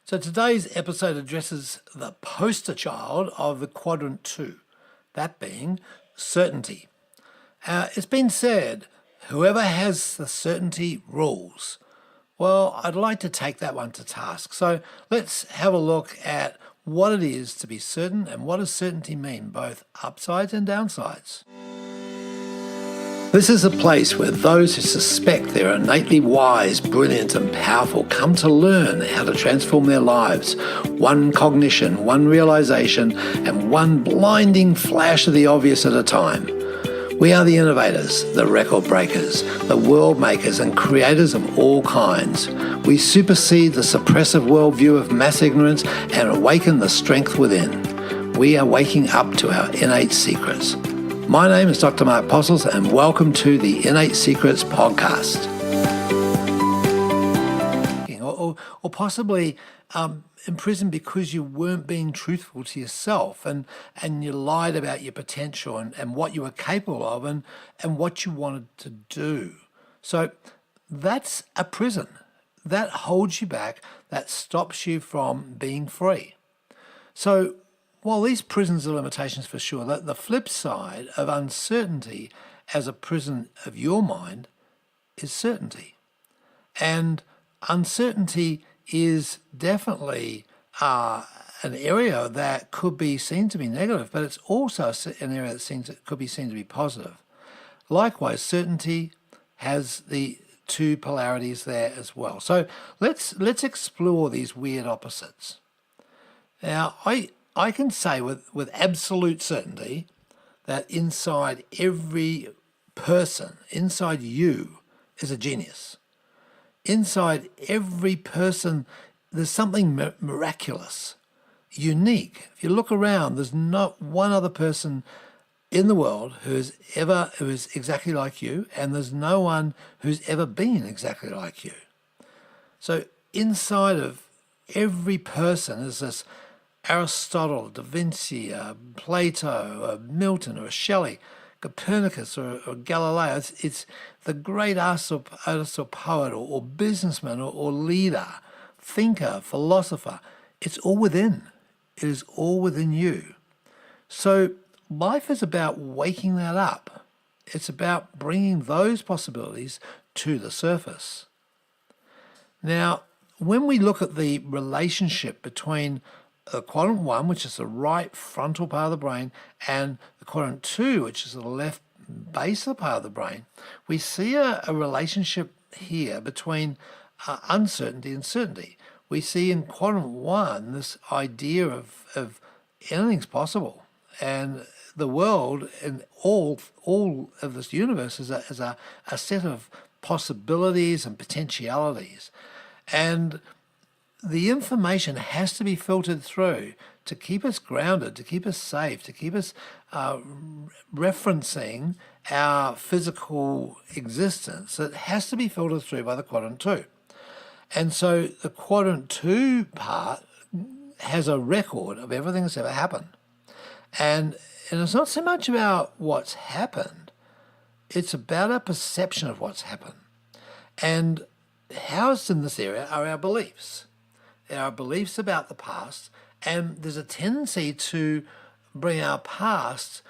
So today's episode addresses the poster child of the quadrant 2, that being certainty. It's been said, whoever has the certainty rules. Well, I'd like to take that one to task. So let's have a look at what it is to be certain and what does certainty mean, both upsides and downsides. This is a place where those who suspect they're innately wise, brilliant and powerful come to learn how to transform their lives, one cognition, one realization and one blinding flash of the obvious at a time. We are the innovators, the record breakers, the world makers and creators of all kinds. We supersede the suppressive worldview of mass ignorance and awaken the strength within. We are waking up to our innate secrets. My name is Dr. Mark Postles and welcome to the Innate Secrets podcast. Or possibly imprisoned because you weren't being truthful to yourself and you lied about your potential and what you were capable of and what you wanted to do. So that's a prison. That holds you back, that stops you from being free. So while these prisons are limitations for sure, the flip side of uncertainty as a prison of your mind is certainty. And uncertainty is definitely an area that could be seen to be negative, but it's also an area that could be seen to be positive. Likewise, certainty has the two polarities there as well. So let's explore these weird opposites. Now, I can say with absolute certainty that inside every person, inside you, is a genius. Inside every person, there's something miraculous, unique. If you look around, there's not one other person in the world who is exactly like you, and there's no one who's ever been exactly like you. So inside of every person is this Aristotle, Da Vinci, Plato, Milton, or Shelley, Copernicus, or Galileo. It's the great artist or poet, or businessman, or leader, thinker, philosopher. It's all within. It is all within you. So life is about waking that up. It's about bringing those possibilities to the surface. Now, when we look at the relationship between quadrant 1, which is the right frontal part of the brain, and the quadrant 2, which is the left basal part of the brain, we see a relationship here between uncertainty and certainty. We see in quadrant 1 this idea of anything's possible, and the world and all of this universe is a set of possibilities and potentialities. And the information has to be filtered through to keep us grounded, to keep us safe, to keep us referencing our physical existence. It has to be filtered through by the quadrant 2. And so the quadrant 2 part has a record of everything that's ever happened. And it's not so much about what's happened, it's about our perception of what's happened. And housed in this area are our beliefs. There are beliefs about the past, and there's a tendency to bring our past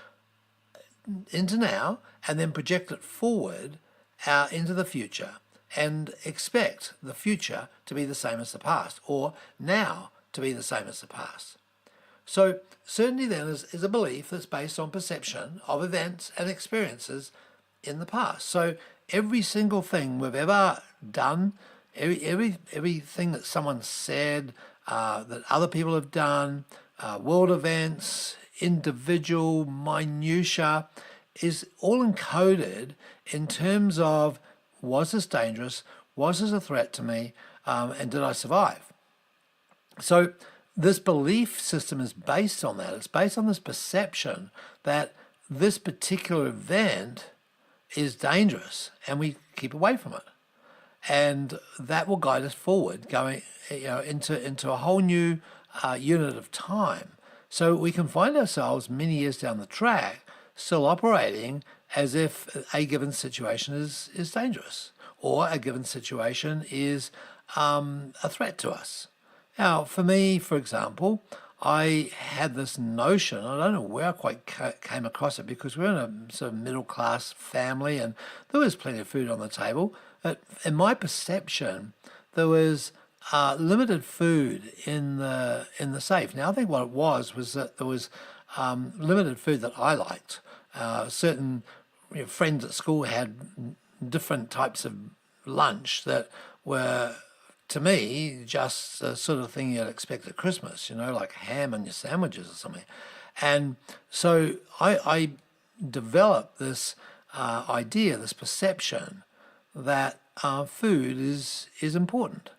into now and then project it forward out into the future and expect the future to be the same as the past, or now to be the same as the past. So certainty then is a belief that's based on perception of events and experiences in the past. So every single thing we've ever done, everything that someone said, that other people have done, world events, individual minutiae, is all encoded in terms of, was this dangerous? Was this a threat to me? And did I survive? So this belief system is based on that. It's based on this perception that this particular event is dangerous and we keep away from it. And that will guide us forward, going into a whole new unit of time. So we can find ourselves many years down the track still operating as if a given situation is dangerous, or a given situation is a threat to us. Now, for me, for example, I had this notion, I don't know where I quite came across it, because we're in a sort of middle class family and there was plenty of food on the table. But in my perception, there was limited food in the safe. Now, I think what it was that there was limited food that I liked. Certain friends at school had different types of lunch that were, to me, just the sort of thing you'd expect at Christmas, like ham and your sandwiches or something. And so I developed this idea, this perception that food is important.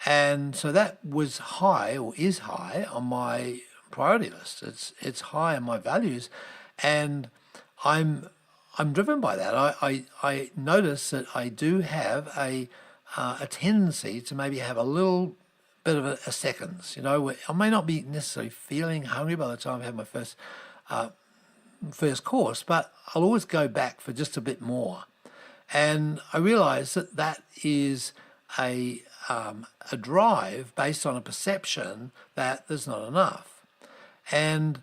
And so that was high, or is high, on my priority list. It's high on my values, and I'm I'm driven by that. I notice that I do have a tendency to maybe have a little bit of a seconds. Where I may not be necessarily feeling hungry by the time I have my first course, but I'll always go back for just a bit more. And I realize that that is a drive based on a perception that there's not enough. And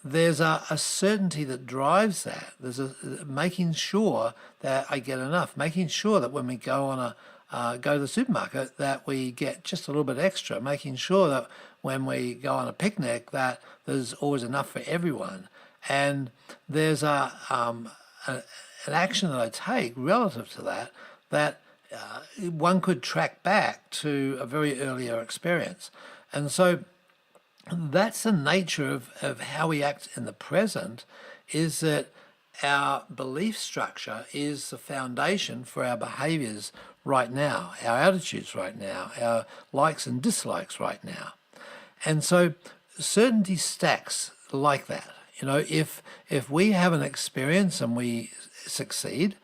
there's a certainty that drives that. There's a making sure that I get enough, making sure that when we go on go to the supermarket that we get just a little bit extra, making sure that when we go on a picnic that there's always enough for everyone. And there's an action that I take relative to that one could track back to a very earlier experience. And so that's the nature of how we act in the present, is that our belief structure is the foundation for our behaviors right now, our attitudes right now, our likes and dislikes right now. And so certainty stacks like that. If we have an experience and we succeed,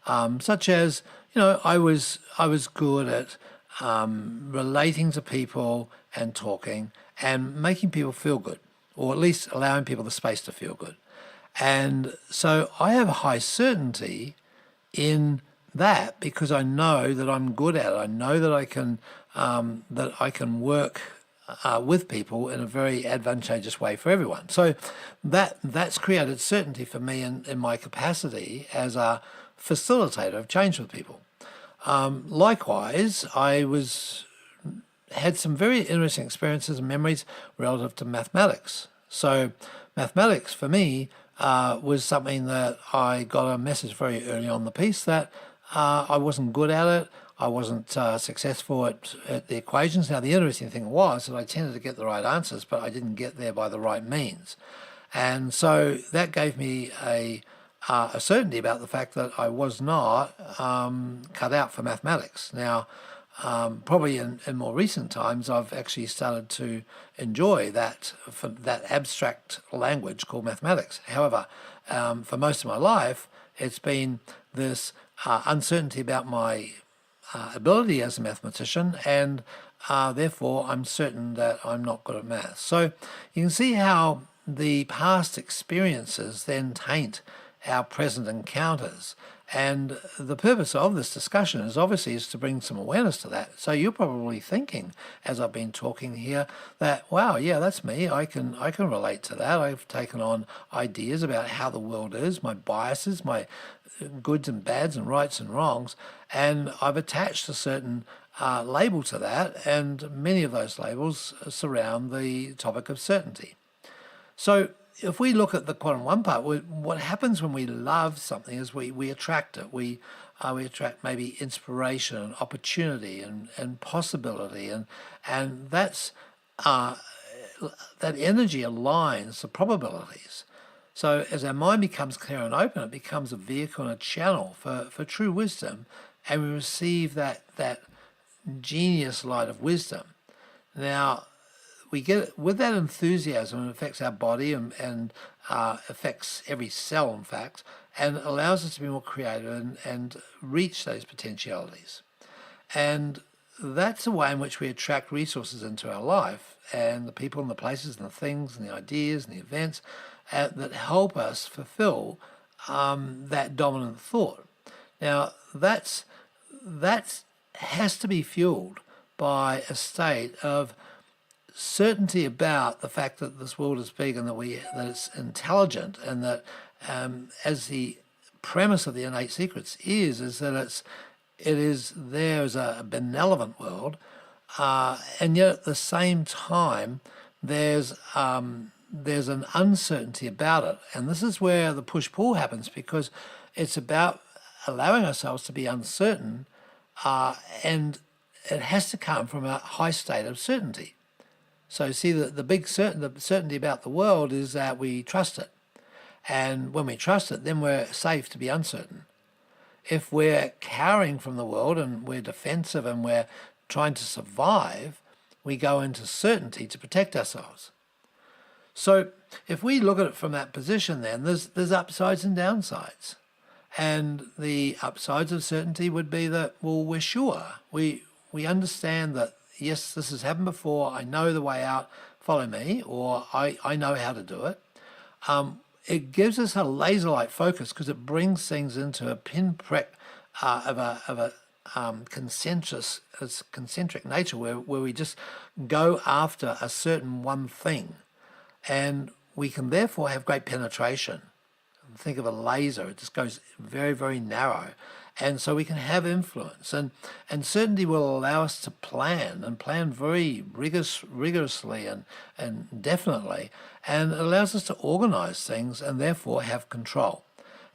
such as, I was good at relating to people and talking and making people feel good, or at least allowing people the space to feel good. And so I have a high certainty in that because I know that I'm good at it. I know that I can work with people in a very advantageous way for everyone. So that's created certainty for me in my capacity as a facilitator of change with people. Likewise, had some very interesting experiences and memories relative to mathematics. So mathematics for me was something that I got a message very early on in the piece that I wasn't good at it. I wasn't successful at the equations. Now, the interesting thing was that I tended to get the right answers, but I didn't get there by the right means. And so that gave me a certainty about the fact that I was not cut out for mathematics. Now, probably in more recent times, I've actually started to enjoy that abstract language called mathematics. However, for most of my life, it's been this uncertainty about my ability as a mathematician, and therefore I'm certain that I'm not good at math. So you can see how the past experiences then taint our present encounters. And the purpose of this discussion is to bring some awareness to that. So you're probably thinking, as I've been talking here, that, wow, yeah, that's me. I can relate to that. I've taken on ideas about how the world is, my biases, my goods and bads and rights and wrongs, and I've attached a certain label to that, and many of those labels surround the topic of certainty. So if we look at the quadrant one part, what happens when we love something is we attract it. We attract maybe inspiration and opportunity and possibility, and that's that energy aligns the probabilities. So as our mind becomes clear and open, it becomes a vehicle and a channel for true wisdom, and we receive that genius light of wisdom. Now, we get with that enthusiasm, it affects our body and affects every cell, in fact, and allows us to be more creative and reach those potentialities. And that's a way in which we attract resources into our life, and the people and the places and the things and the ideas and the events that help us fulfill that dominant thought. Now, that has to be fueled by a state of certainty about the fact that this world is big and that it's intelligent, and that as the premise of the innate secrets is that it is there as a benevolent world, and yet at the same time there's an uncertainty about it, and this is where the push-pull happens, because it's about allowing ourselves to be uncertain, and it has to come from a high state of certainty. So see, the certainty about the world is that we trust it. And when we trust it, then we're safe to be uncertain. If we're cowering from the world and we're defensive and we're trying to survive, we go into certainty to protect ourselves. So if we look at it from that position, then there's upsides and downsides. And the upsides of certainty would be that, well, we're sure. We understand that, yes, this has happened before, I know the way out, follow me, or I know how to do it. It gives us a laser-like focus because it brings things into a pinprick of a concentric nature where we just go after a certain one thing. And we can therefore have great penetration. Think of a laser, it just goes very, very narrow. And so we can have influence. And certainty will allow us to plan very rigorously and definitely. And it allows us to organize things and therefore have control.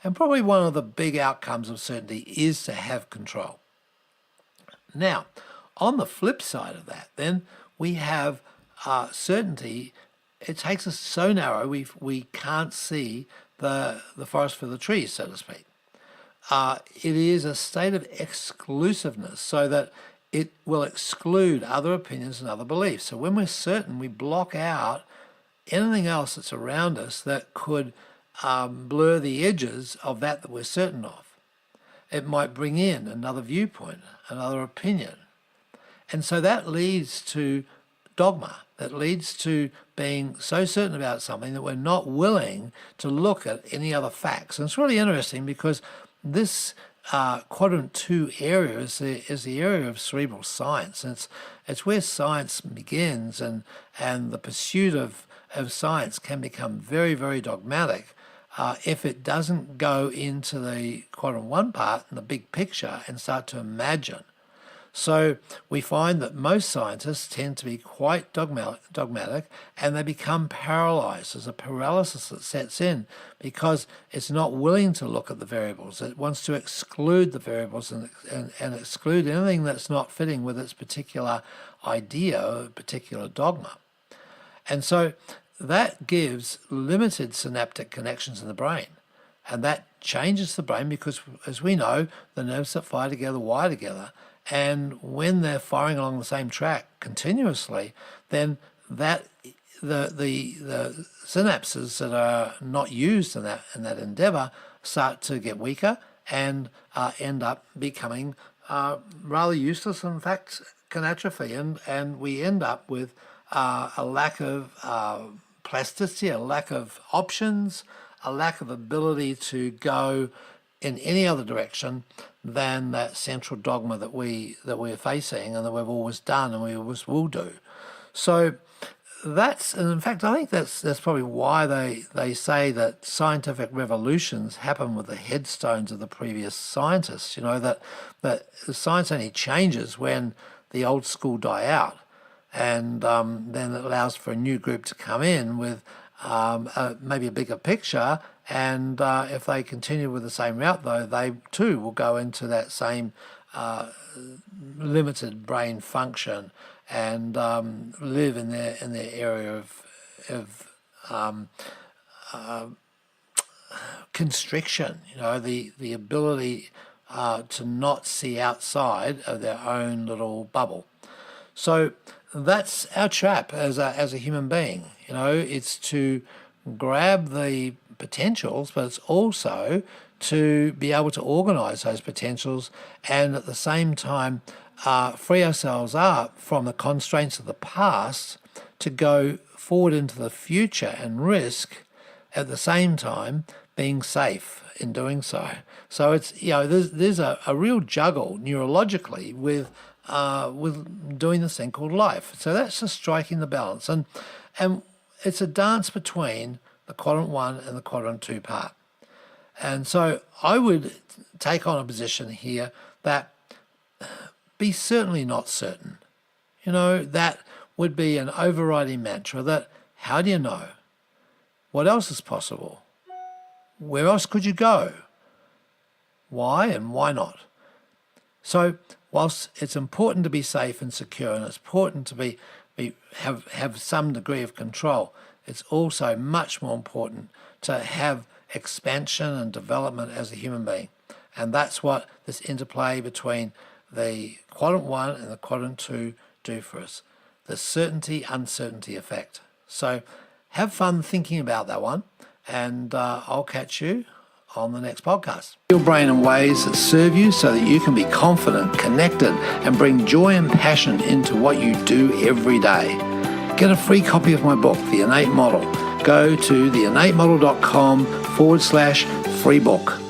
And probably one of the big outcomes of certainty is to have control. Now, on the flip side of that, then we have certainty. It takes us so narrow we can't see the forest for the trees, so to speak. It is a state of exclusiveness, so that it will exclude other opinions and other beliefs. So when we're certain, we block out anything else that's around us that could blur the edges of that we're certain of. It might bring in another viewpoint, another opinion. And so that leads to dogma. That leads to being so certain about something that we're not willing to look at any other facts. And it's really interesting because this quadrant 2 area is the area of cerebral science. And it's where science begins, and the pursuit of science can become very, very dogmatic if it doesn't go into the quadrant 1 part and the big picture and start to imagine. So we find that most scientists tend to be quite dogmatic, and they become paralyzed. There's a paralysis that sets in because it's not willing to look at the variables. It wants to exclude the variables and exclude anything that's not fitting with its particular idea or particular dogma. And so that gives limited synaptic connections in the brain. And that changes the brain because, as we know, the nerves that fire together wire together. And when they're firing along the same track continuously, then that the synapses that are not used in that endeavor start to get weaker and end up becoming rather useless. In fact, can atrophy, and we end up with a lack of plasticity, a lack of options, a lack of ability to go in any other direction than that central dogma that we're facing and that we've always done and we always will do. So and in fact, I think that's probably why they say that scientific revolutions happen with the headstones of the previous scientists. You know, that science only changes when the old school die out, and then it allows for a new group to come in with maybe a bigger picture. And if they continue with the same route, though, they too will go into that same limited brain function and live in their area of constriction. You know, the ability to not see outside of their own little bubble. So that's our trap as a human being. You know, it's to grab the potentials, but it's also to be able to organize those potentials and at the same time free ourselves up from the constraints of the past to go forward into the future and risk at the same time being safe in doing so. So it's, you know, there's a real juggle neurologically with with doing this thing called life. So that's just striking the balance. And it's a dance between the quadrant 1 and the quadrant 2 part. And so I would take on a position here that be certainly not certain. That would be an overriding mantra, that how do you know? What else is possible? Where else could you go? Why and why not? So whilst it's important to be safe and secure, and it's important to have some degree of control, it's also much more important to have expansion and development as a human being. And that's what this interplay between the quadrant 1 and the quadrant 2 do for us. The certainty-uncertainty effect. So have fun thinking about that one, and I'll catch you on the next podcast. Your brain in ways that serve you so that you can be confident, connected, and bring joy and passion into what you do every day. Get a free copy of my book, The Innate Model. Go to theinnatemodel.com/free book.